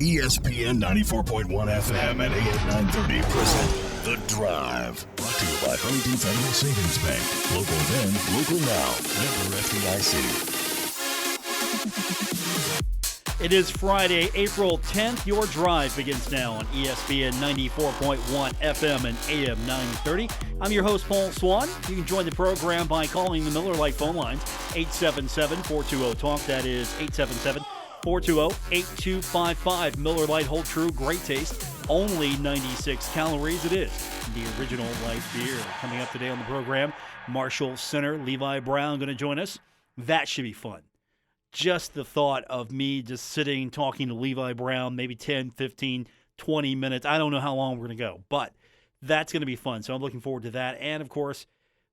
ESPN 94.1 FM and AM 930 present The Drive. Brought to you by Huntington Federal Savings Bank. Local then, local now. Member FDIC. It is Friday, April 10th. Your drive begins now on ESPN 94.1 FM and AM 930. I'm your host, Paul Swann. You can join the program by calling the Miller Lite phone lines, 877-420-TALK. That is 877-420-8255. Miller Lite, hold true, great taste. Only 96 calories. It is the original light beer. Coming up today on the program, Marshall Center, Levi Brown going to join us. That should be fun. Just the thought of me just sitting, talking to Levi Brown, maybe 10, 15, 20 minutes. I don't know how long we're going to go, but that's going to be fun. So I'm looking forward to that. And, of course,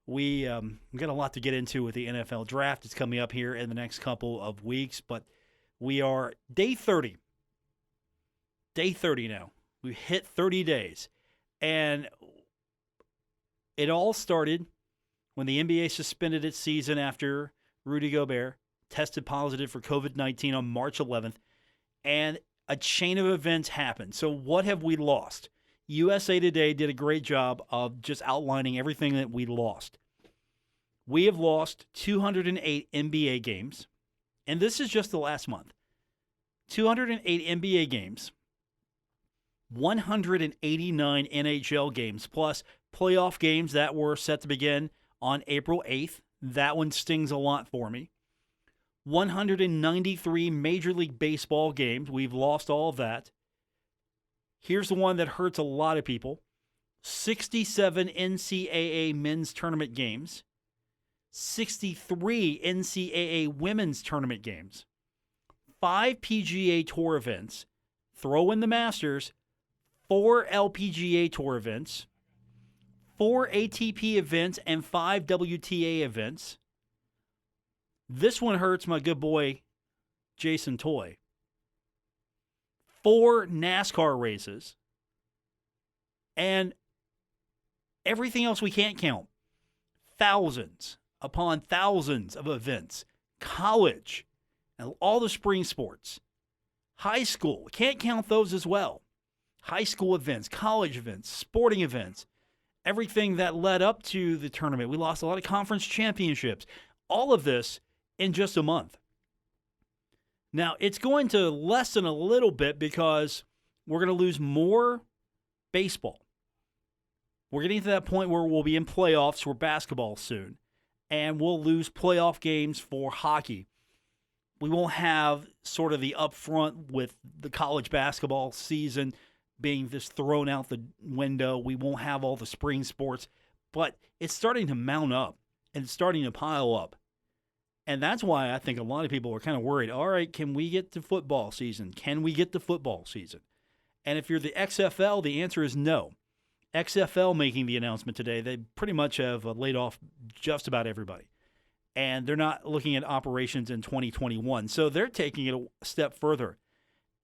we got a lot to get into with the NFL draft. It's coming up here in the next couple of weeks, but we are day 30. Day 30 now. We hit 30 days. And it all started when the NBA suspended its season after Rudy Gobert tested positive for COVID-19 on March 11th, and a chain of events happened. So what have we lost? USA Today did a great job of just outlining everything that we lost. We have lost 208 NBA games, and this is just the last month. 208 NBA games, 189 NHL games, plus playoff games that were set to begin on April 8th. That one stings a lot for me. 193 Major League Baseball games. We've lost all of that. Here's the one that hurts a lot of people. 67 NCAA men's tournament games. 63 NCAA women's tournament games. 5 PGA Tour events. Throw in the Masters. 4 LPGA Tour events. 4 ATP events and 5 WTA events. This one hurts my good boy, Jason Toy. 4 NASCAR races. And everything else we can't count. Thousands upon thousands of events. College and all the spring sports. High school, can't count those as well. High school events, college events, sporting events. Everything that led up to the tournament. We lost a lot of conference championships. All of this in just a month. Now, it's going to lessen a little bit because we're going to lose more baseball. We're getting to that point where we'll be in playoffs for basketball soon, and we'll lose playoff games for hockey. We won't have sort of the upfront with the college basketball season being just thrown out the window. We won't have all the spring sports, but it's starting to mount up and it's starting to pile up. And that's why I think a lot of people are kind of worried. All right, can we get to football season? Can we get to football season? And if you're the XFL, the answer is no. XFL making the announcement today, they pretty much have laid off just about everybody. And they're not looking at operations in 2021. So they're taking it a step further.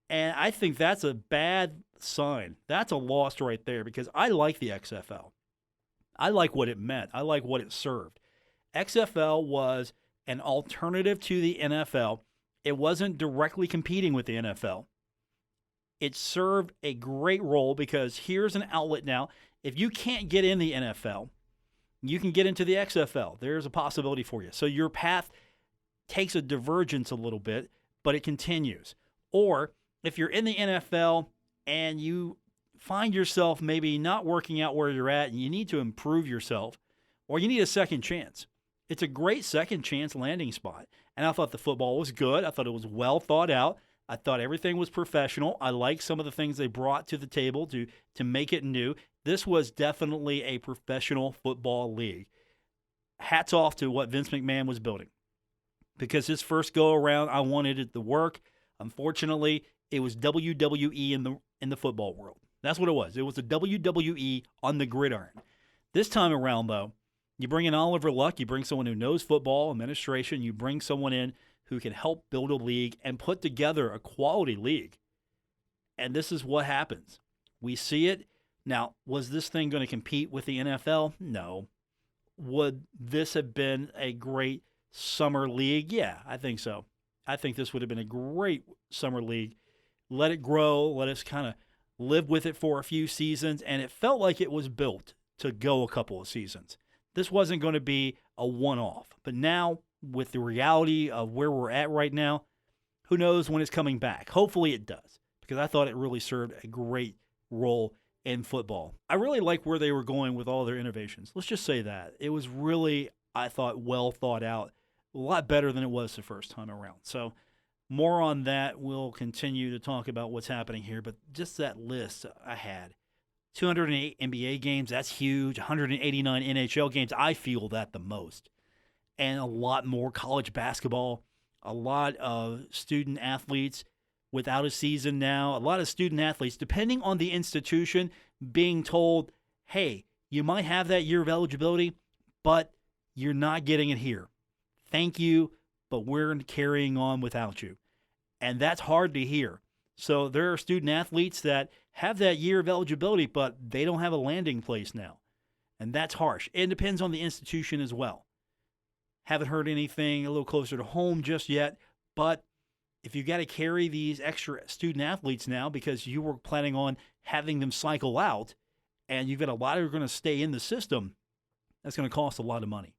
And I think that's a bad sign. That's a loss right there because I like the XFL. I like what it meant. I like what it served. XFL was an alternative to the NFL. It wasn't directly competing with the NFL. It served a great role because here's an outlet now. If you can't get in the NFL, you can get into the XFL. There's a possibility for you. So your path takes a divergence a little bit, but it continues. Or if you're in the NFL and you find yourself maybe not working out where you're at and you need to improve yourself, or you need a second chance, it's a great second chance landing spot. And I thought the football was good. I thought it was well thought out. I thought everything was professional. I liked some of the things they brought to the table to make it new. This was definitely a professional football league. Hats off to what Vince McMahon was building. Because his first go around, I wanted it to work. Unfortunately, it was WWE in the football world. That's what it was. It was the WWE on the gridiron. This time around, though, you bring in Oliver Luck, you bring someone who knows football, administration, you bring someone in who can help build a league and put together a quality league. And this is what happens. We see it. Now, was this thing going to compete with the NFL? No. Would this have been a great summer league? Yeah, I think so. I think this would have been a great summer league let it grow, let us kind of live with it for a few seasons, and it felt like it was built to go a couple of seasons. This wasn't going to be a one-off. But now, with the reality of where we're at right now, who knows when it's coming back? Hopefully it does, because I thought it really served a great role in football. I really like where they were going with all their innovations. Let's just say that. It was really, I thought, well thought out, a lot better than it was the first time around. So more on that. We'll continue to talk about what's happening here, but just that list I had. 208 NBA games, that's huge. 189 NHL games, I feel that the most. And a lot more college basketball, a lot of student athletes without a season now, a lot of student athletes, depending on the institution, being told, hey, you might have that year of eligibility, but you're not getting it here. Thank you, but we're carrying on without you. And that's hard to hear. So there are student athletes that have that year of eligibility, but they don't have a landing place now. And that's harsh. It depends on the institution as well. Haven't heard anything a little closer to home just yet, but if you got to carry these extra student athletes now because you were planning on having them cycle out and you've got a lot who are going to stay in the system, that's going to cost a lot of money.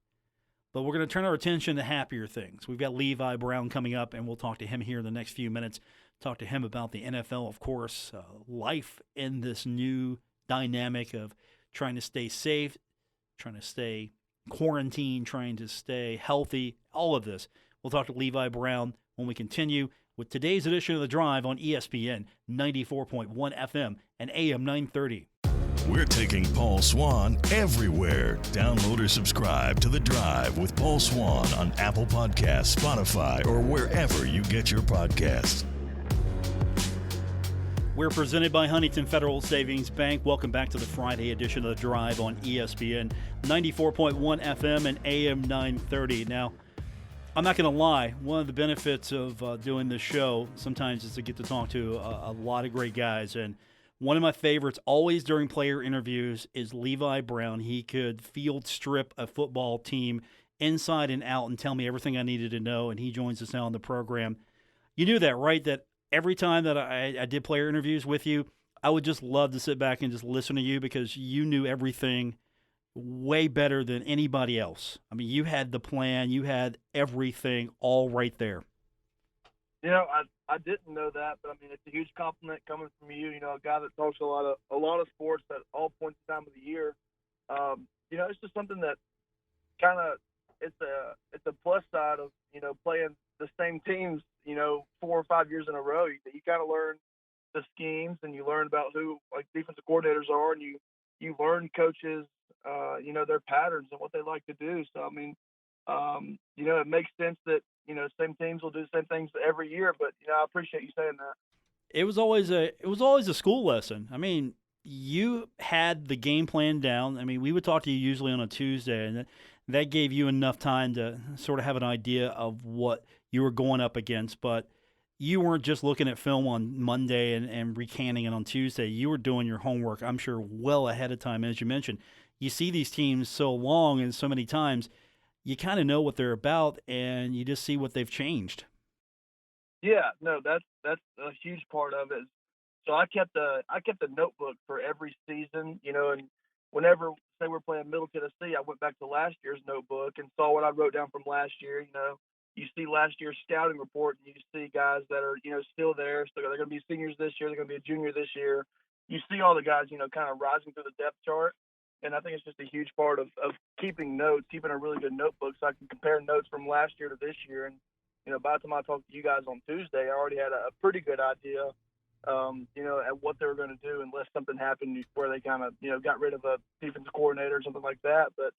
But we're going to turn our attention to happier things. We've got Levi Brown coming up, and we'll talk to him here in the next few minutes. Talk to him about the NFL, of course, life in this new dynamic of trying to stay safe, trying to stay quarantined, trying to stay healthy, all of this. We'll talk to Levi Brown when we continue with today's edition of The Drive on ESPN 94.1 FM and AM 930. We're taking Paul Swann everywhere. Download or subscribe to The Drive with Paul Swann on Apple Podcasts, Spotify, or wherever you get your podcasts. We're presented by Huntington Federal Savings Bank. Welcome back to the Friday edition of The Drive on ESPN 94.1 FM and AM 930. Now, I'm not going to lie. One of the benefits of doing this show sometimes is to get to talk to a lot of great guys. And one of my favorites always during player interviews is Levi Brown. He could field strip a football team inside and out and tell me everything I needed to know, and he joins us now on the program. You knew that, right? That every time that I did player interviews with you, I would just love to sit back and just listen to you because you knew everything way better than anybody else. I mean, you had the plan. You had everything all right there. You know, I didn't know that, but I mean, it's a huge compliment coming from you. You know, a guy that talks a lot of sports at all points in time of the year. You know, it's just something that kind of it's a plus side of playing the same teams 4 or 5 years in a row. You kind of learn the schemes and you learn about who like defensive coordinators are, and you learn coaches their patterns and what they like to do. So I mean, it makes sense that same teams will do the same things every year. But I appreciate you saying that. It was always a school lesson. I mean, you had the game plan down. I mean, we would talk to you usually on a Tuesday, and that gave you enough time to sort of have an idea of what you were going up against. But you weren't just looking at film on Monday and recanting it on Tuesday. You were doing your homework, I'm sure, well ahead of time. As you mentioned, you see these teams so long and so many times, you kind of know what they're about, and you just see what they've changed. Yeah, no, that's a huge part of it. So I kept a notebook for every season, and whenever, say we're playing Middle Tennessee, I went back to last year's notebook and saw what I wrote down from last year. You see last year's scouting report, and you see guys that are, still there. So they're going to be seniors this year. They're going to be a junior this year. You see all the guys, kind of rising through the depth chart. And I think it's just a huge part of keeping notes, keeping a really good notebook so I can compare notes from last year to this year. And, by the time I talked to you guys on Tuesday, I already had a pretty good idea, at what they were going to do unless something happened where they kind of, got rid of a defensive coordinator or something like that. But,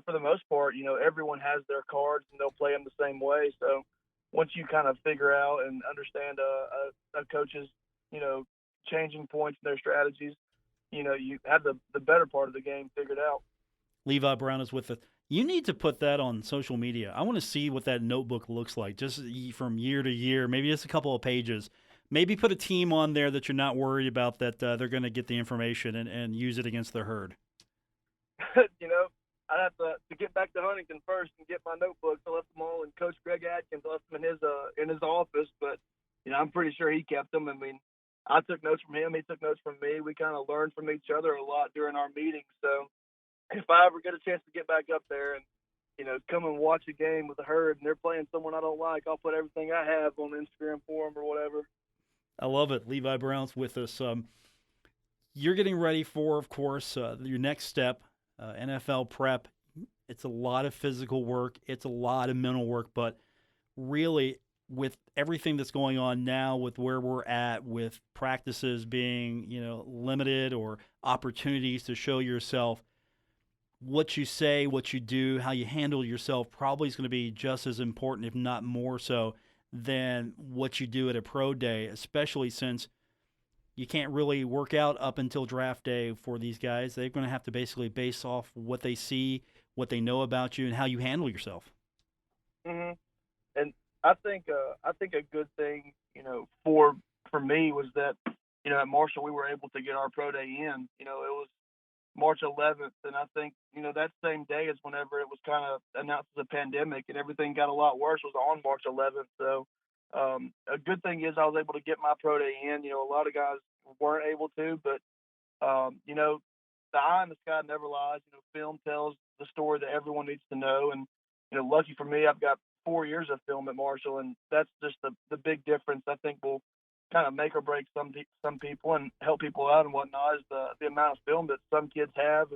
for the most part, everyone has their cards and they'll play them the same way. So once you kind of figure out and understand a coach's, changing points in their strategies, you have the better part of the game figured out. Levi Brown is with us. You need to put that on social media. I want to see what that notebook looks like, just from year to year, maybe just a couple of pages. Maybe put a team on there that you're not worried about, that they're going to get the information and use it against the herd. I'd have to get back to Huntington first and get my notebooks. I left them all, and Coach Greg Atkins left them in his office. But I'm pretty sure he kept them. I mean, I took notes from him. He took notes from me. We kind of learned from each other a lot during our meetings. So if I ever get a chance to get back up there and, come and watch a game with the herd and they're playing someone I don't like, I'll put everything I have on Instagram for them or whatever. I love it. Levi Brown's with us. You're getting ready for, of course, your next step, NFL prep. It's a lot of physical work. It's a lot of mental work. But really, with everything that's going on now, with where we're at, with practices being, limited or opportunities to show yourself, what you say, what you do, how you handle yourself probably is going to be just as important, if not more so, than what you do at a pro day, especially since you can't really work out up until draft day for these guys. They're going to have to basically base off what they see, what they know about you, and how you handle yourself. Hmm. And I think a good thing, for me was that, at Marshall we were able to get our pro day in. It was March 11th, and I think that same day is whenever it was kind of announced as a pandemic, and everything got a lot worse. Was on March 11th, so a good thing is I was able to get my pro day in. A lot of guys weren't able to, but the eye in the sky never lies. Film tells the story that everyone needs to know, and lucky for me, I've got 4 years of film at Marshall, and that's just the big difference. I think will kind of make or break some people and help people out and whatnot is the amount of film that some kids have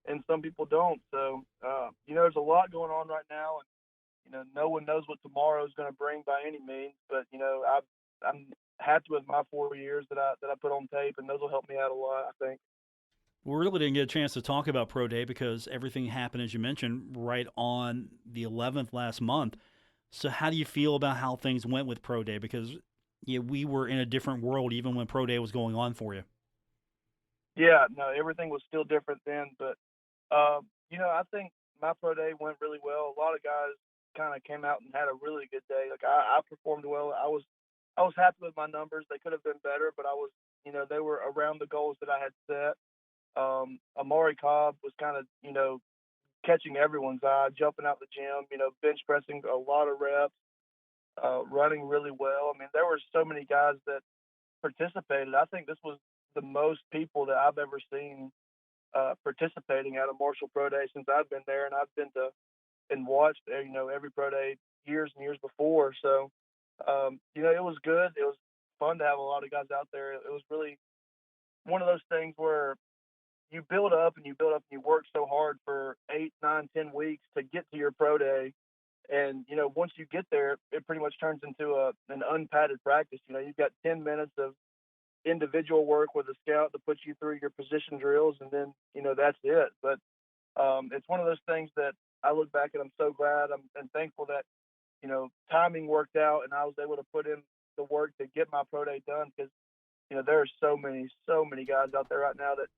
and some people don't. So there's a lot going on right now, and no one knows what tomorrow is going to bring by any means. But I'm happy with my 4 years that I put on tape, and those will help me out a lot, I think. We really didn't get a chance to talk about Pro Day because everything happened, as you mentioned, right on the 11th last month. So how do you feel about how things went with Pro Day? Because we were in a different world even when Pro Day was going on for you. Yeah, no, everything was still different then. But, I think my pro day went really well. A lot of guys kind of came out and had a really good day. Like I performed well. I was happy with my numbers. They could have been better, but I was, they were around the goals that I had set. Amari Cobb was kind of, catching everyone's eye, jumping out the gym, bench pressing a lot of reps, running really well. I mean, there were so many guys that participated. I think this was the most people that I've ever seen participating at a Marshall Pro Day since I've been there, and I've been to and watched every Pro Day years and years before. So it was good. It was fun to have a lot of guys out there. It was really one of those things where you build up and you build up and you work so hard for 8, 9, 10 weeks to get to your Pro Day. And, once you get there, it pretty much turns into an unpadded practice. You've got 10 minutes of individual work with a scout to put you through your position drills, and then, that's it. But it's one of those things that I look back and I'm so glad and thankful that, timing worked out and I was able to put in the work to get my pro day done because, there are so many guys out there right now that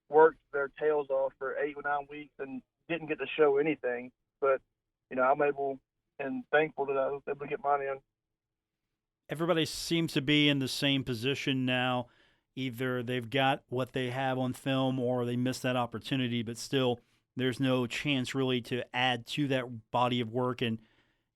worked their tails off for 8 or 9 weeks and didn't get to show anything. But, I'm able and thankful that I was able to get mine in. Everybody seems to be in the same position now. Either they've got what they have on film or they missed that opportunity, but still there's no chance really to add to that body of work. And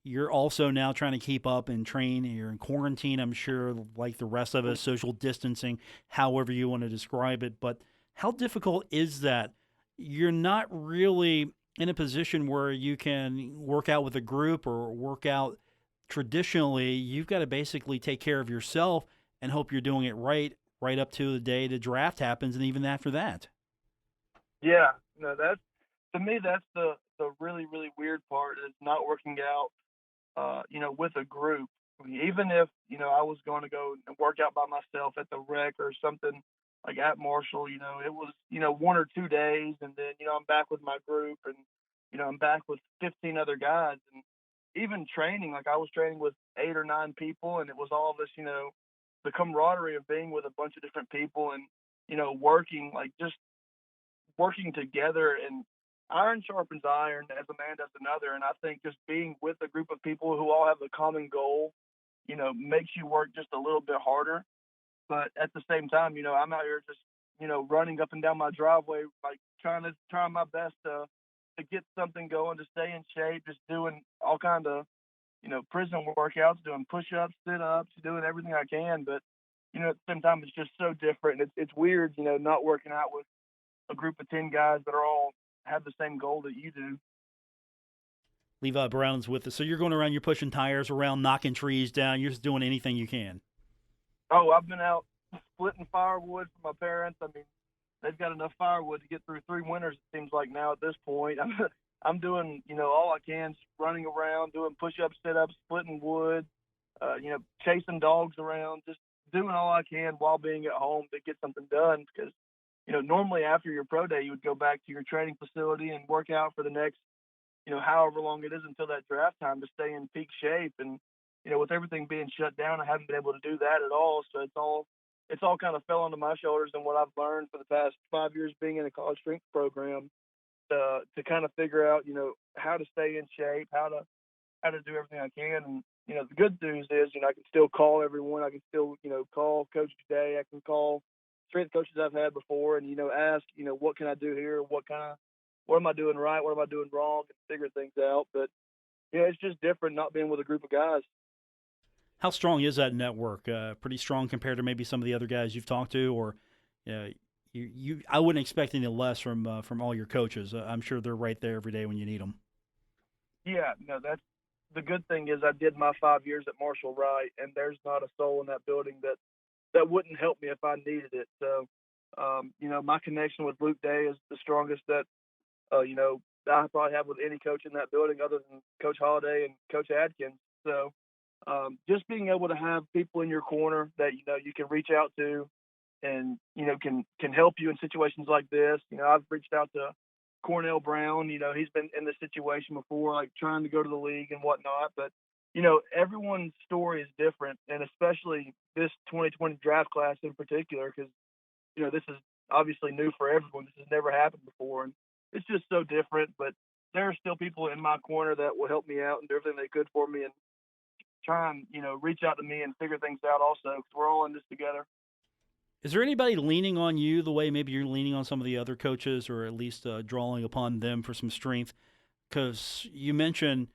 you're also now trying to keep up and train. You're in quarantine, I'm sure, like the rest of us, social distancing, however you want to describe it. But how difficult is that? You're not really in a position where you can work out with a group or work out traditionally. You've got to basically take care of yourself and hope you're doing it right up to the day the draft happens and even after that. Yeah, no, to me, that's the really, really weird part is not working out, with a group. I mean, even if, I was going to go and work out by myself at the rec or something like at Marshall, it was, 1 or 2 days. And then, I'm back with my group and, I'm back with 15 other guys. And even training, like I was training with 8 or 9 people and it was all this, the camaraderie of being with a bunch of different people and, working, like just working together, and iron sharpens iron as a man does another. And I think just being with a group of people who all have a common goal, makes you work just a little bit harder. But at the same time, I'm out here just, running up and down my driveway, like trying my best to get something going, to stay in shape, just doing all kind of prison workouts, doing push-ups, sit-ups, doing everything I can. But, at the same time, it's just so different. It's weird, not working out with a group of 10 guys that are all have the same goal that you do. Levi Brown's with us. So you're going around, you're pushing tires around, knocking trees down. You're just doing anything you can. Oh, I've been out splitting firewood for my parents. I mean, they've got enough firewood to get through 3 winters, it seems like now at this point. I'm doing, all I can, running around, doing push-ups, sit-ups, splitting wood, chasing dogs around, just doing all I can while being at home to get something done. Because, normally after your pro day, you would go back to your training facility and work out for the next, however long it is until that draft time to stay in peak shape. And, with everything being shut down, I haven't been able to do that at all. So it's all kind of fell onto my shoulders and what I've learned for the past 5 years being in a college strength program to kind of figure out, how to stay in shape, how to do everything I can. And, the good news is, I can still call everyone. I can still, call Coach Day. I can call strength coaches I've had before and, ask, what can I do here? What am I doing right? What am I doing wrong? And figure things out. But, it's just different not being with a group of guys. How strong is that network? Pretty strong compared to maybe some of the other guys you've talked to, or I wouldn't expect any less from all your coaches. I'm sure they're right there every day when you need them. Yeah, no, that's the good thing is I did my 5 years at Marshall Wright, and there's not a soul in that building that wouldn't help me if I needed it. So, my connection with Luke Day is the strongest that I probably have with any coach in that building other than Coach Holliday and Coach Adkins. So, just being able to have people in your corner that you can reach out to and can help you in situations like this. I've reached out to Cornell Brown. He's been in this situation before, like trying to go to the league and whatnot. But everyone's story is different, and especially this 2020 draft class in particular, because this is obviously new for everyone. This has never happened before, and it's just so different. But there are still people in my corner that will help me out and do everything they could for me and try and reach out to me and figure things out also, because we're all in this together. Is there anybody leaning on you the way maybe you're leaning on some of the other coaches, or at least drawing upon them for some strength? Because you mentioned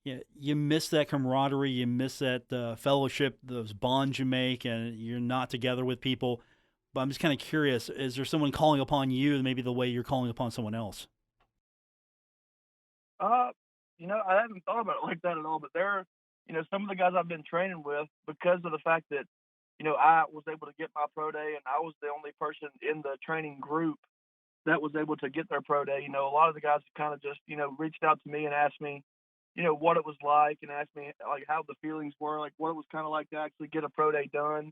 you miss that camaraderie, you miss that fellowship, those bonds you make, and you're not together with people. But I'm just kind of curious, is there someone calling upon you maybe the way you're calling upon someone else? I haven't thought about it like that at all, but there are, some of the guys I've been training with, because of the fact that, I was able to get my pro day and I was the only person in the training group that was able to get their pro day. A lot of the guys kind of just, reached out to me and asked me, what it was like, and asked me like how the feelings were, like what it was kind of like to actually get a pro day done.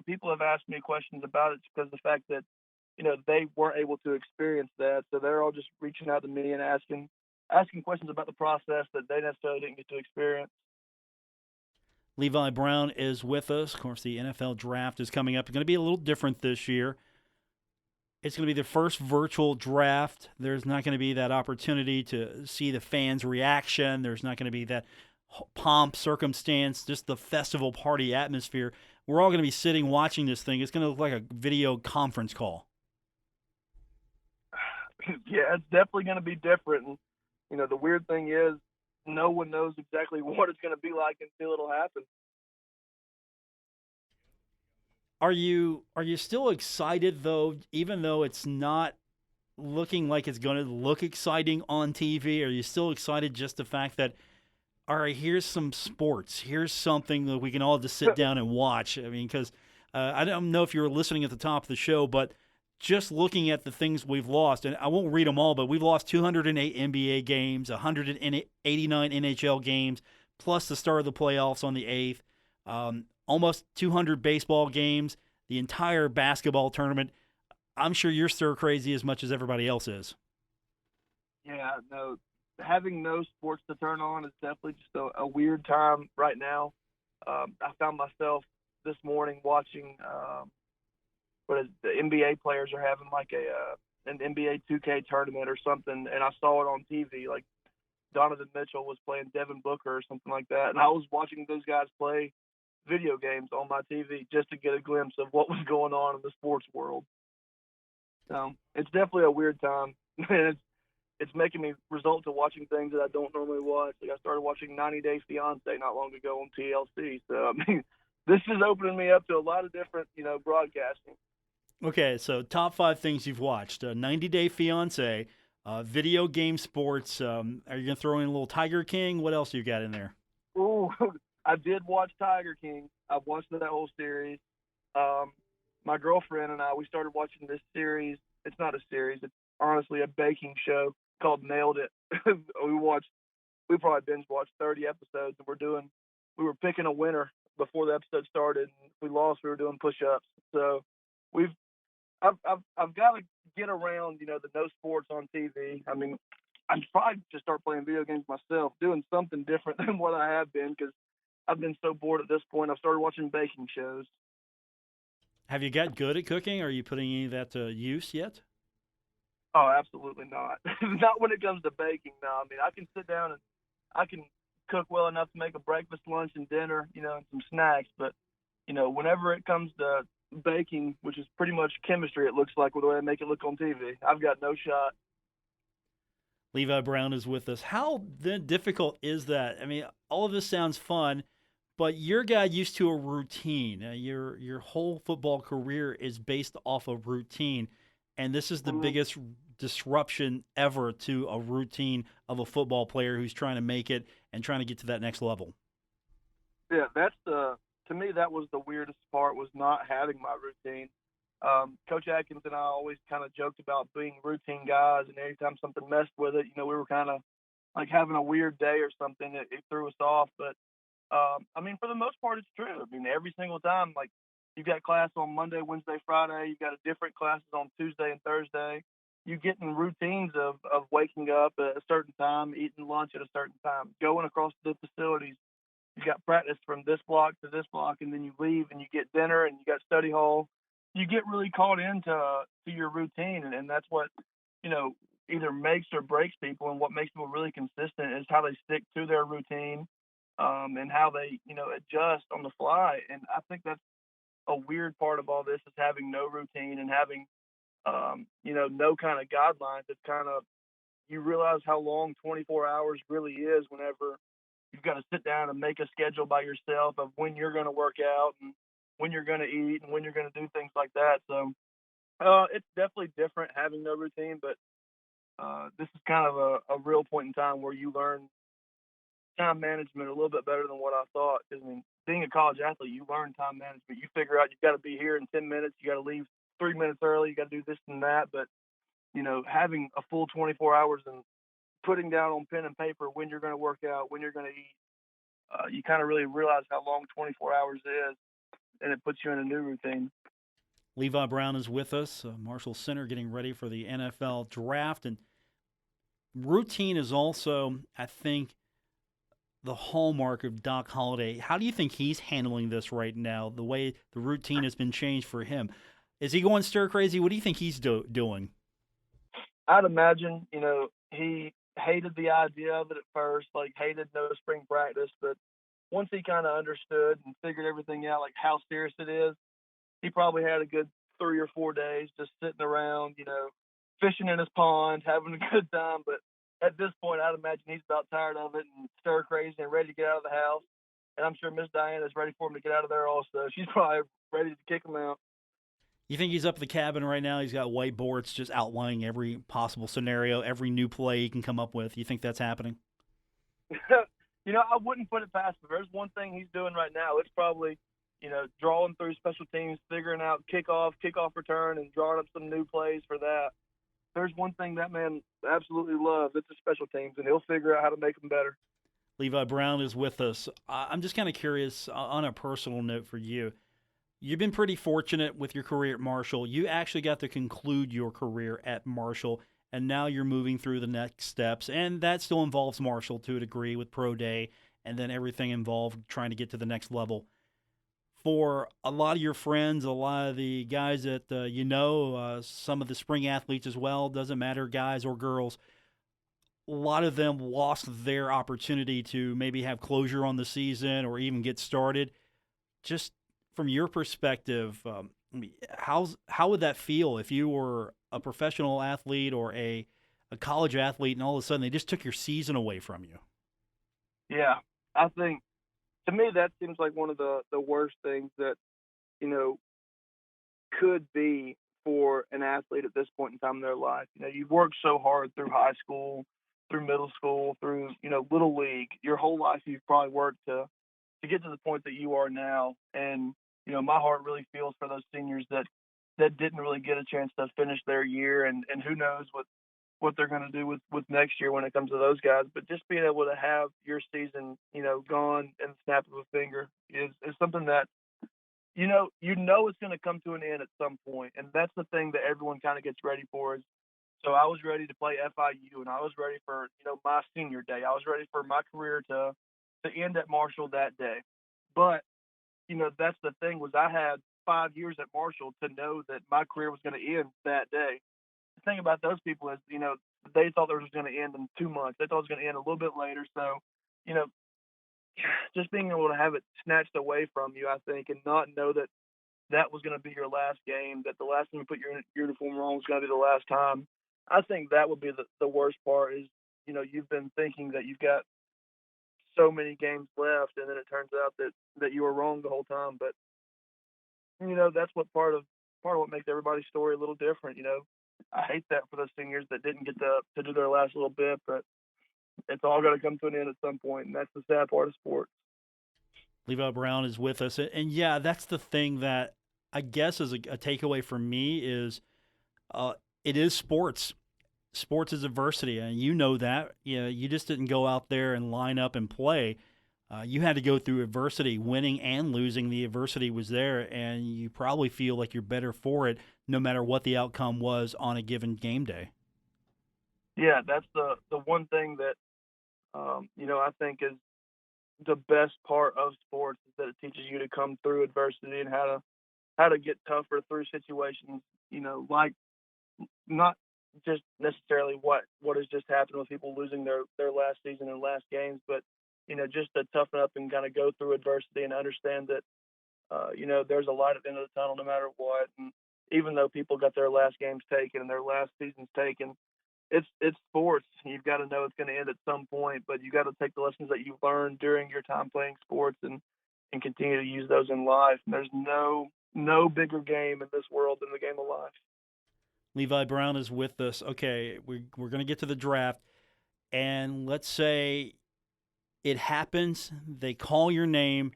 People have asked me questions about it because of the fact that, they weren't able to experience that. So they're all just reaching out to me and asking questions about the process that they necessarily didn't get to experience. Levi Brown is with us. Of course, the NFL draft is coming up. It's going to be a little different this year. It's going to be the first virtual draft. There's not going to be that opportunity to see the fans' reaction. There's not going to be that pomp, circumstance, just the festival party atmosphere. We're all going to be sitting watching this thing. It's going to look like a video conference call. Yeah, it's definitely going to be different. And, the weird thing is no one knows exactly what it's going to be like until it'll happen. Are you still excited, though, even though it's not looking like it's going to look exciting on TV? Are you still excited just the fact that, all right, here's some sports. Here's something that we can all just sit down and watch? I mean, because I don't know if you were listening at the top of the show, but just looking at the things we've lost, and I won't read them all, but we've lost 208 NBA games, 189 NHL games, plus the start of the playoffs on the 8th, almost 200 baseball games, the entire basketball tournament. I'm sure you're stir crazy as much as everybody else is. Yeah, no, having no sports to turn on is definitely just a weird time right now. I found myself this morning watching the NBA players are having like an NBA 2K tournament or something, and I saw it on TV. Like Donovan Mitchell was playing Devin Booker or something like that, and I was watching those guys play video games on my TV just to get a glimpse of what was going on in the sports world. So it's definitely a weird time. it's making me result to watching things that I don't normally watch. Like I started watching 90 Day Fiance not long ago on TLC. So I mean, this is opening me up to a lot of different, broadcasting. Okay, so top 5 things you've watched: 90 Day Fiance, video game sports. Are you gonna throw in a little Tiger King? What else you got in there? Ooh, I did watch Tiger King. I've watched that whole series. My girlfriend and I, we started watching this series. It's not a series. It's honestly a baking show called Nailed It. We probably binge watched 30 episodes, and we were picking a winner before the episode started. And if we lost, we were doing push-ups. So I've got to get around, the no sports on TV. I mean, I'm probably just start playing video games myself, doing something different than what I have been, because I've been so bored at this point. I've started watching baking shows. Have you got good at cooking? Are you putting any of that to use yet? Oh, absolutely not. Not when it comes to baking. No, I mean, I can sit down and I can cook well enough to make a breakfast, lunch, and dinner, and some snacks. But, whenever it comes to baking, which is pretty much chemistry, it looks like, with the way I make it look on TV, I've got no shot. Levi Brown is with us. How then difficult is that? I mean, all of this sounds fun, but you're a guy used to a routine. Your whole football career is based off of routine, and this is the biggest disruption ever to a routine of a football player who's trying to make it and trying to get to that next level. Yeah, to me, that was the weirdest part, was not having my routine. Coach Atkins and I always kind of joked about being routine guys, and anytime something messed with it, we were kind of like having a weird day or something. It threw us off. But, I mean, for the most part, it's true. I mean, every single time, like, you've got class on Monday, Wednesday, Friday. You've got different classes on Tuesday and Thursday. You get in routines of waking up at a certain time, eating lunch at a certain time, going across the facilities. You got practice from this block to this block, and then you leave and you get dinner and you got study hall. You get really caught into to your routine, and that's what, either makes or breaks people, and what makes people really consistent is how they stick to their routine, and how they, adjust on the fly. And I think that's a weird part of all this, is having no routine and having, no kind of guidelines. It's kind of, you realize how long 24 hours really is whenever you've got to sit down and make a schedule by yourself of when you're going to work out and when you're going to eat and when you're going to do things like that. So it's definitely different having no routine, but this is kind of a real point in time where you learn time management a little bit better than what I thought. Because, I mean, being a college athlete, you learn time management. You figure out you've got to be here in 10 minutes. You got to leave 3 minutes early. You got to do this and that. But, having a full 24 hours and putting down on pen and paper when you're going to work out, when you're going to eat, you kind of really realize how long 24 hours is, and it puts you in a new routine. Levi Brown is with us, Marshall Center, getting ready for the NFL draft. And routine is also, I think, the hallmark of Doc Holliday. How do you think he's handling this right now, the way the routine has been changed for him? Is he going stir crazy? What do you think he's doing? I'd imagine, he hated the idea of it at first, like hated no spring practice. But once he kind of understood and figured everything out, like how serious it is, he probably had a good 3 or 4 days just sitting around, fishing in his pond, having a good time. But at this point, I'd imagine he's about tired of it and stir crazy and ready to get out of the house. And I'm sure Miss Diana is ready for him to get out of there also. She's probably ready to kick him out. You think he's up at the cabin right now? He's got whiteboards just outlining every possible scenario, every new play he can come up with. You think that's happening? I wouldn't put it past him. There's one thing he's doing right now. It's probably, drawing through special teams, figuring out kickoff return, and drawing up some new plays for that. There's one thing that man absolutely loves. It's the special teams, and he'll figure out how to make them better. Levi Brown is with us. I'm just kind of curious, on a personal note for you. You've been pretty fortunate with your career at Marshall. You actually got to conclude your career at Marshall, and now you're moving through the next steps. And that still involves Marshall to a degree with Pro Day and then everything involved trying to get to the next level. For a lot of your friends, a lot of the guys that some of the spring athletes as well, doesn't matter, guys or girls, a lot of them lost their opportunity to maybe have closure on the season or even get started. Just from your perspective, how would that feel if you were a professional athlete or a a college athlete, and all of a sudden they just took your season away from you. Yeah, I think to me that seems like one of the worst things that you know could be for an athlete at this point in time in their life. You know, you've worked so hard through high school, through middle school, through little league. Your whole life you've probably worked to get to the point that you are now. And my heart really feels for those seniors that didn't really get a chance to finish their year, and who knows what they're going to do with next year when it comes to those guys. But just being able to have your season, gone in the snap of a finger is something that it's going to come to an end at some point, and that's the thing that everyone kind of gets ready for. So I was ready to play FIU, and I was ready for my senior day. I was ready for my career to end at Marshall that day. But that's the thing, was I had 5 years at Marshall to know that my career was going to end that day. The thing about those people is they thought it was going to end in 2 months. They thought it was going to end a little bit later. So you know just being able to have it snatched away from you, I think, and not know that that was going to be your last game, that the last time you put your uniform on was going to be the last time. I think that would be the worst part is, you've been thinking that you've got so many games left, and then it turns out that you were wrong the whole time. But, that's what part of what makes everybody's story a little different. I hate that for those seniors that didn't get to do their last little bit, but it's all got to come to an end at some point, and that's the sad part of sports. Levi Brown is with us. And yeah, that's the thing that I guess is a takeaway for me is it is sports. Sports is adversity, and you know that. You just didn't go out there and line up and play. You had to go through adversity, winning and losing. The adversity was there, and you probably feel like you're better for it no matter what the outcome was on a given game day. Yeah, that's the one thing that, I think is the best part of sports is that it teaches you to come through adversity and how to get tougher through situations, like not just necessarily what has just happened with people losing their last season and last games, but just to toughen up and kind of go through adversity and understand that there's a light at the end of the tunnel no matter what. And even though people got their last games taken and their last seasons taken, it's sports. You've got to know it's going to end at some point, but you got to take the lessons that you've learned during your time playing sports and continue to use those in life. And there's no bigger game in this world than the game of life. Levi Brown is with us. Okay, we're going to get to the draft, and let's say it happens. They call your name.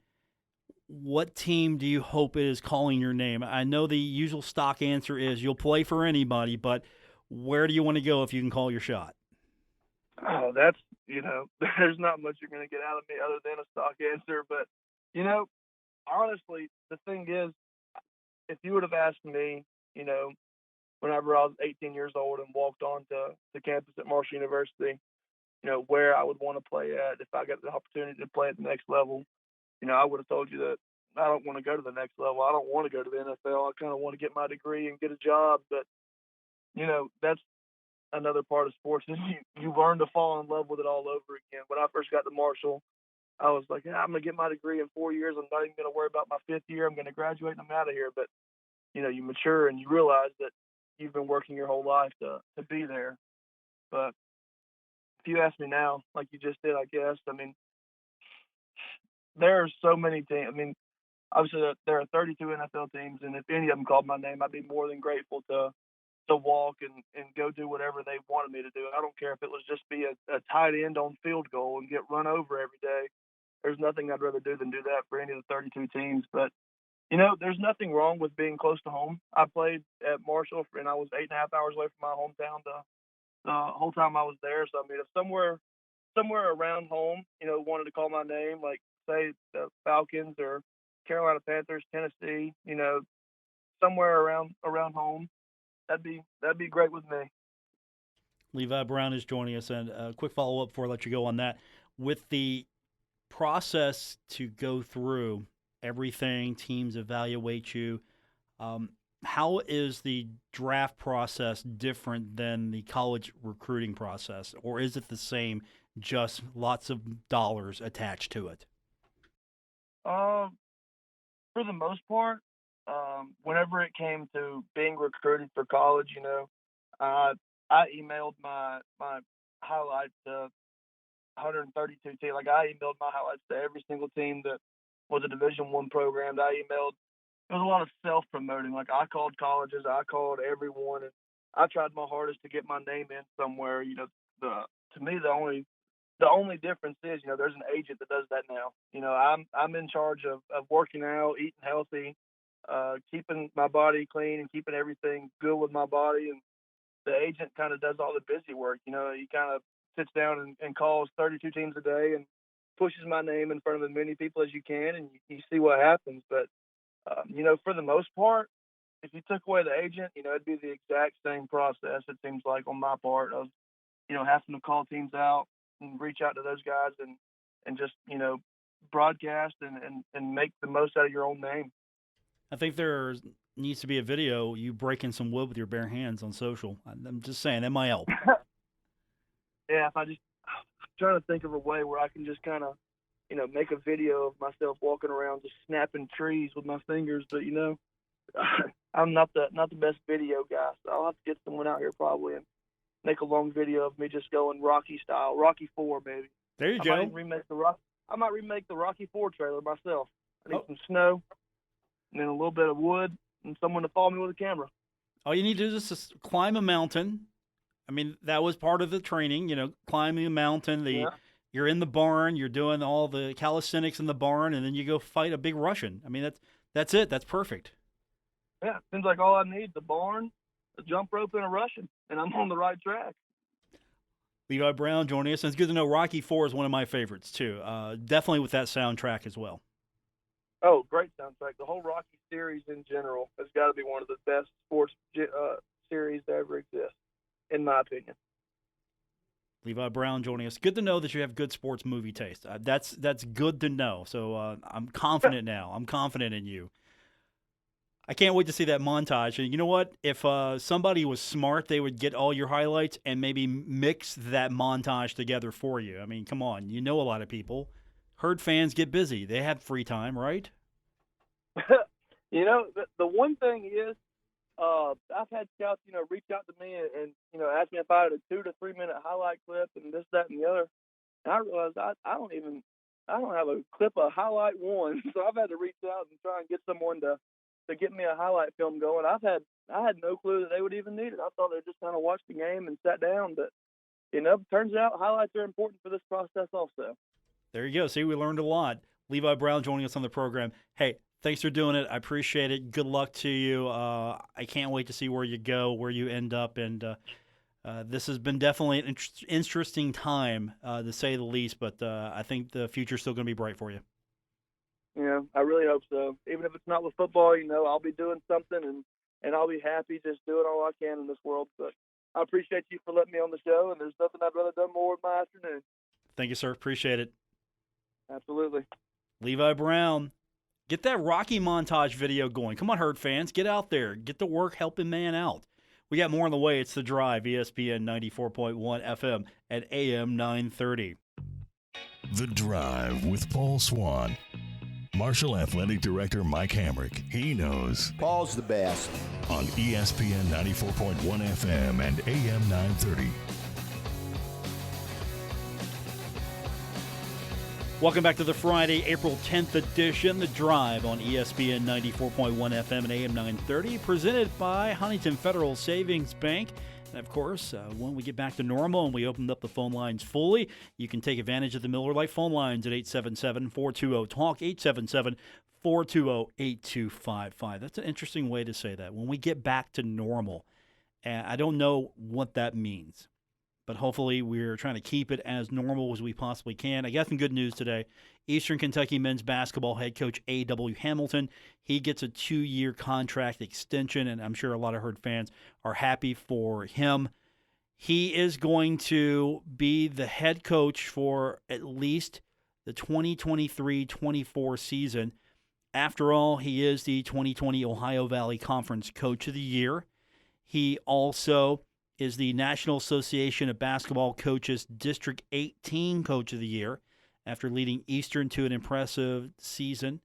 What team do you hope is calling your name? I know the usual stock answer is you'll play for anybody, but where do you want to go if you can call your shot? Oh, that's, there's not much you're going to get out of me other than a stock answer. But, honestly, the thing is, if you would have asked me, whenever I was 18 years old and walked onto the campus at Marshall University, where I would want to play at if I got the opportunity to play at the next level, I would have told you that I don't want to go to the next level. I don't want to go to the NFL. I kind of want to get my degree and get a job. But, that's another part of sports is you learn to fall in love with it all over again. When I first got to Marshall, I was like, I'm going to get my degree in 4 years. I'm not even going to worry about my fifth year. I'm going to graduate and I'm out of here. But, you mature and you realize that you've been working your whole life to be there. But if you ask me now, like you just did, I guess, there are so many teams. Obviously there are 32 NFL teams, and if any of them called my name, I'd be more than grateful to walk and go do whatever they wanted me to do. I don't care if it was just be a tight end on field goal and get run over every day. There's nothing I'd rather do than do that for any of the 32 teams. But, there's nothing wrong with being close to home. I played at Marshall, and I was 8.5 hours away from my hometown the whole time I was there. So, if somewhere around home, wanted to call my name, like, say, the Falcons or Carolina Panthers, Tennessee, somewhere around home, that'd be great with me. Levi Brown is joining us, and a quick follow-up before I let you go on that. With the process to go through everything, teams evaluate you, how is the draft process different than the college recruiting process, or is it the same, just lots of dollars attached to it? For the most part, whenever it came to being recruited for college, I emailed my highlights to 132 teams. Like I emailed my highlights to every single team that was a Division I program. I emailed. There was a lot of self promoting. Like I called colleges, I called everyone, and I tried my hardest to get my name in somewhere. To me the only difference is, there's an agent that does that now. I'm in charge of working out, eating healthy, keeping my body clean, and keeping everything good with my body. And the agent kind of does all the busy work. He kind of sits down and calls 32 teams a day and pushes my name in front of as many people as you can, and you see what happens. But for the most part, if you took away the agent, it'd be the exact same process. It seems like on my part of having to call teams out and reach out to those guys and just broadcast and make the most out of your own name. I think there needs to be a video you breaking some wood with your bare hands on social. I'm just saying, that might help. Yeah, I'm trying to think of a way where I can just kind of make a video of myself walking around just snapping trees with my fingers, but I'm not the best video guy, so I'll have to get someone out here probably and make a long video of me just going Rocky style, Rocky 4, baby. There you go. I might remake the Rocky 4 trailer myself. I need some snow and then a little bit of wood and someone to follow me with a camera. All you need to do is just climb a mountain. I mean, that was part of the training, climbing a mountain. You're in the barn, you're doing all the calisthenics in the barn, and then you go fight a big Russian. I mean, that's it. That's perfect. Yeah, seems like all I need, the barn, a jump rope, and a Russian, and I'm on the right track. Levi Brown joining us. And it's good to know Rocky 4 is one of my favorites, too. Definitely with that soundtrack as well. Oh, great soundtrack. The whole Rocky series in general has got to be one of the best sports series that ever exists, in my opinion. Levi Brown joining us. Good to know that you have good sports movie taste. That's good to know. So I'm confident now. I'm confident in you. I can't wait to see that montage. And you know what? If somebody was smart, they would get all your highlights and maybe mix that montage together for you. I mean, come on. You know a lot of people. Herd fans get busy. They have free time, right? The one thing is, I've had scouts, reach out to me and ask me if I had a 2 to 3 minute highlight clip and this, that, and the other. And I realized I don't have a clip of highlight one, so I've had to reach out and try and get someone to get me a highlight film going. I had no clue that they would even need it. I thought they just kind of watched the game and sat down, but turns out highlights are important for this process also. There you go. See, we learned a lot. Levi Brown joining us on the program. Hey, thanks for doing it. I appreciate it. Good luck to you. I can't wait to see where you go, where you end up. And this has been definitely an interesting time, to say the least. But I think the future's still going to be bright for you. Yeah, I really hope so. Even if it's not with football, I'll be doing something and I'll be happy just doing all I can in this world. But I appreciate you for letting me on the show, and there's nothing I'd rather done more with my afternoon. Thank you, sir. Appreciate it. Absolutely. Levi Brown. Get that Rocky montage video going. Come on, Herd fans. Get out there. Get to work helping man out. We got more on the way. It's The Drive, ESPN 94.1 FM at AM 930. The Drive with Paul Swann. Marshall Athletic Director Mike Hamrick. He knows. Paul's the best. On ESPN 94.1 FM and AM 930. Welcome back to the Friday, April 10th edition, The Drive on ESPN 94.1 FM and AM 930, presented by Huntington Federal Savings Bank. And, of course, when we get back to normal and we opened up the phone lines fully, you can take advantage of the Miller Lite phone lines at 877-420-TALK, 877-420-8255. That's an interesting way to say that. When we get back to normal, and I don't know what that means, but hopefully we're trying to keep it as normal as we possibly can. I got some good news today. Eastern Kentucky men's basketball head coach A.W. Hamilton, he gets a 2-year contract extension, and I'm sure a lot of Herd fans are happy for him. He is going to be the head coach for at least the 2023-24 season. After all, he is the 2020 Ohio Valley Conference Coach of the Year. He also is the National Association of Basketball Coaches District 18 Coach of the Year after leading Eastern to an impressive season.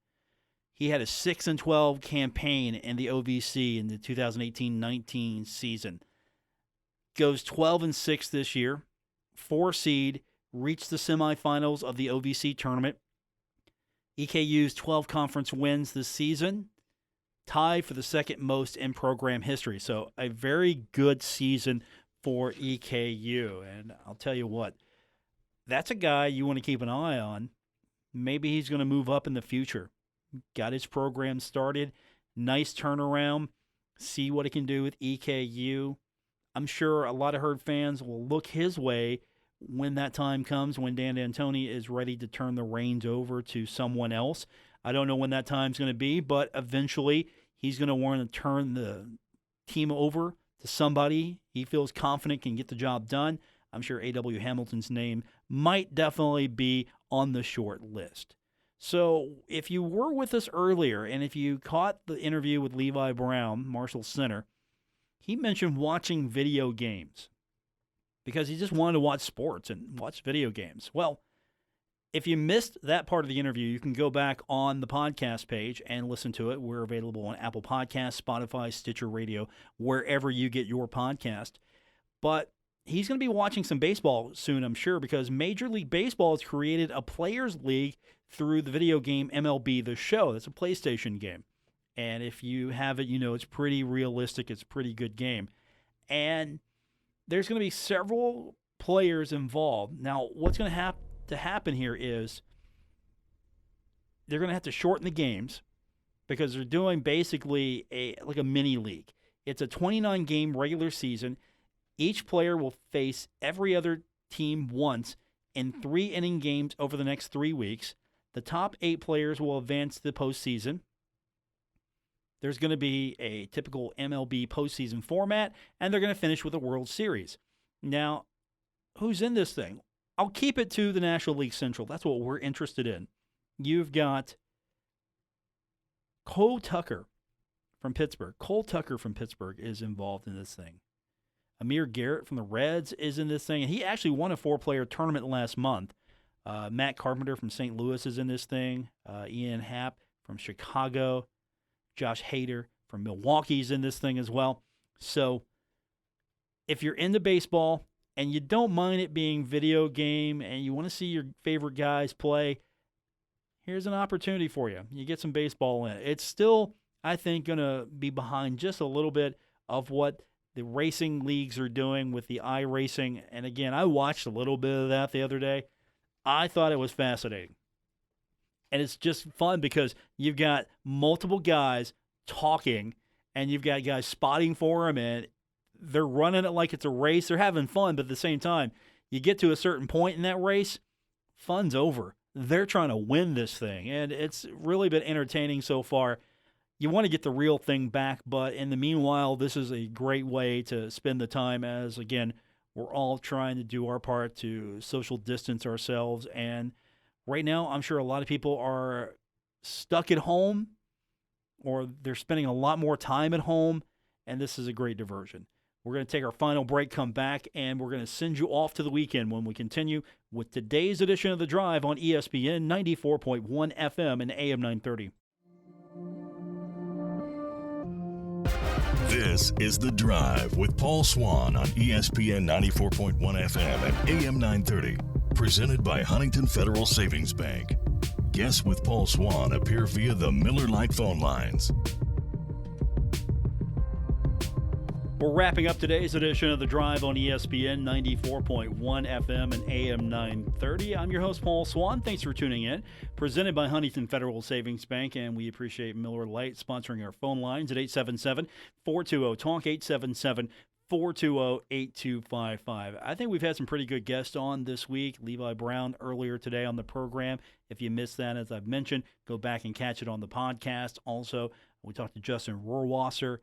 He had a 6-12 campaign in the OVC in the 2018-19 season. goes 12-6 this year, 4 seed, reached the semifinals of the OVC tournament. EKU's 12 conference wins this season, tied for the second most in program history. So a very good season for EKU. And I'll tell you what, that's a guy you want to keep an eye on. Maybe he's going to move up in the future. Got his program started. Nice turnaround. See what he can do with EKU. I'm sure a lot of Herd fans will look his way when that time comes, when Dan D'Antoni is ready to turn the reins over to someone else. I don't know when that time's going to be, but eventually he's going to want to turn the team over to somebody he feels confident can get the job done. I'm sure A.W. Hamilton's name might definitely be on the short list. So if you were with us earlier and if you caught the interview with Levi Brown, Marshall Center, he mentioned watching video games because he just wanted to watch sports and watch video games. Well, if you missed that part of the interview, you can go back on the podcast page and listen to it. We're available on Apple Podcasts, Spotify, Stitcher Radio, wherever you get your podcast. But he's going to be watching some baseball soon, I'm sure, because Major League Baseball has created a players' league through the video game MLB The Show. That's a PlayStation game. And if you have it, you know it's pretty realistic. It's a pretty good game. And there's going to be several players involved. Now, what's going to have to happen here is they're going to have to shorten the games because they're doing basically like a mini league. It's a 29-game regular season. Each player will face every other team once in 3-inning games over the next 3 weeks. The top 8 players will advance to the postseason. There's going to be a typical MLB postseason format, and they're going to finish with a World Series. Now, who's in this thing? I'll keep it to the National League Central. That's what we're interested in. You've got Cole Tucker from Pittsburgh. Cole Tucker from Pittsburgh is involved in this thing. Amir Garrett from the Reds is in this thing, and he actually won a 4-player tournament last month. Matt Carpenter from St. Louis is in this thing. Ian Happ from Chicago. Josh Hader from Milwaukee is in this thing as well. So if you're into baseball and you don't mind it being video game and you want to see your favorite guys play, here's an opportunity for you. You get some baseball in it. It's still, I think, going to be behind just a little bit of what the racing leagues are doing with the iRacing. And again, I watched a little bit of that the other day. I thought it was fascinating. And it's just fun because you've got multiple guys talking and you've got guys spotting for them and they're running it like it's a race. They're having fun, but at the same time, you get to a certain point in that race, fun's over. They're trying to win this thing, and it's really been entertaining so far. You want to get the real thing back, but in the meanwhile, this is a great way to spend the time as, again, we're all trying to do our part to social distance ourselves. And right now, I'm sure a lot of people are stuck at home or they're spending a lot more time at home, and this is a great diversion. We're going to take our final break, come back, and we're going to send you off to the weekend when we continue with today's edition of The Drive on ESPN 94.1 FM and AM 930. This is The Drive with Paul Swann on ESPN 94.1 FM and AM 930. Presented by Huntington Federal Savings Bank. Guests with Paul Swann appear via the Miller Lite phone lines. We're wrapping up today's edition of The Drive on ESPN 94.1 FM and AM 930. I'm your host, Paul Swann. Thanks for tuning in. Presented by Huntington Federal Savings Bank, and we appreciate Miller Lite sponsoring our phone lines at 877-420-TALK, 877-420-8255. I think we've had some pretty good guests on this week. Levi Brown earlier today on the program. If you missed that, as I've mentioned, go back and catch it on the podcast. Also, we talked to Justin Rohrwasser.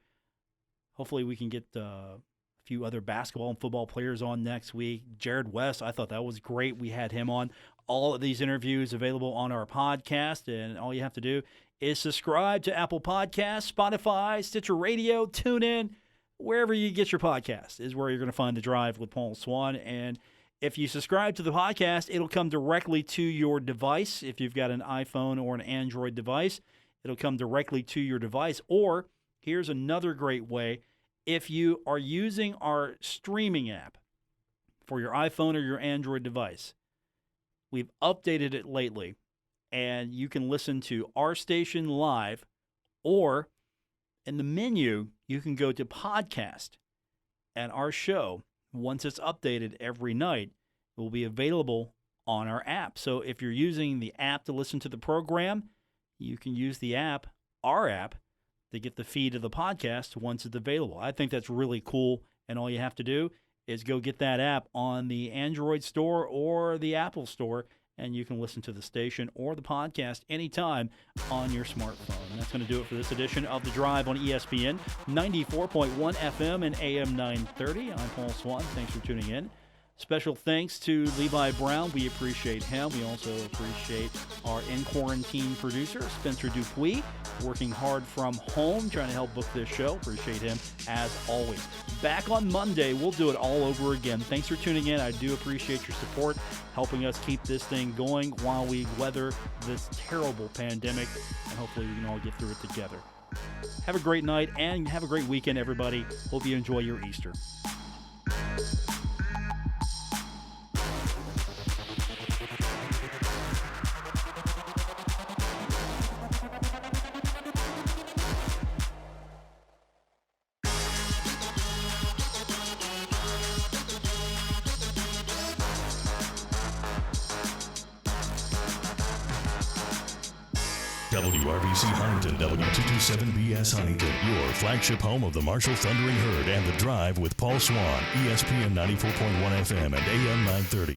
Hopefully we can get a few other basketball and football players on next week. Jared West, I thought that was great. We had him on. All of these interviews available on our podcast, and all you have to do is subscribe to Apple Podcasts, Spotify, Stitcher Radio, TuneIn, wherever you get your podcast is where you're going to find The Drive with Paul Swann. And if you subscribe to the podcast, it'll come directly to your device. If you've got an iPhone or an Android device, it'll come directly to your device. Or here's another great way. if you are using our streaming app for your iPhone or your Android device, we've updated it lately, and you can listen to our station live, or in the menu, you can go to podcast, and our show, once it's updated every night, will be available on our app. So if you're using the app to listen to the program, you can use the app, our app, to get the feed of the podcast once it's available. I think that's really cool, and all you have to do is go get that app on the Android store or the Apple store, and you can listen to the station or the podcast anytime on your smartphone. And that's going to do it for this edition of The Drive on ESPN 94.1 FM and AM 930. I'm Paul Swann. Thanks for tuning in. Special thanks to Levi Brown. We appreciate him. We also appreciate our in-quarantine producer, Spencer Dupuis, working hard from home, trying to help book this show. Appreciate him, as always. Back on Monday, we'll do it all over again. Thanks for tuning in. I do appreciate your support, helping us keep this thing going while we weather this terrible pandemic, and hopefully we can all get through it together. Have a great night, and have a great weekend, everybody. Hope you enjoy your Easter. WRBC Huntington, W227BS Huntington, your flagship home of the Marshall Thundering Herd and The Drive with Paul Swann, ESPN 94.1 FM and AM 930.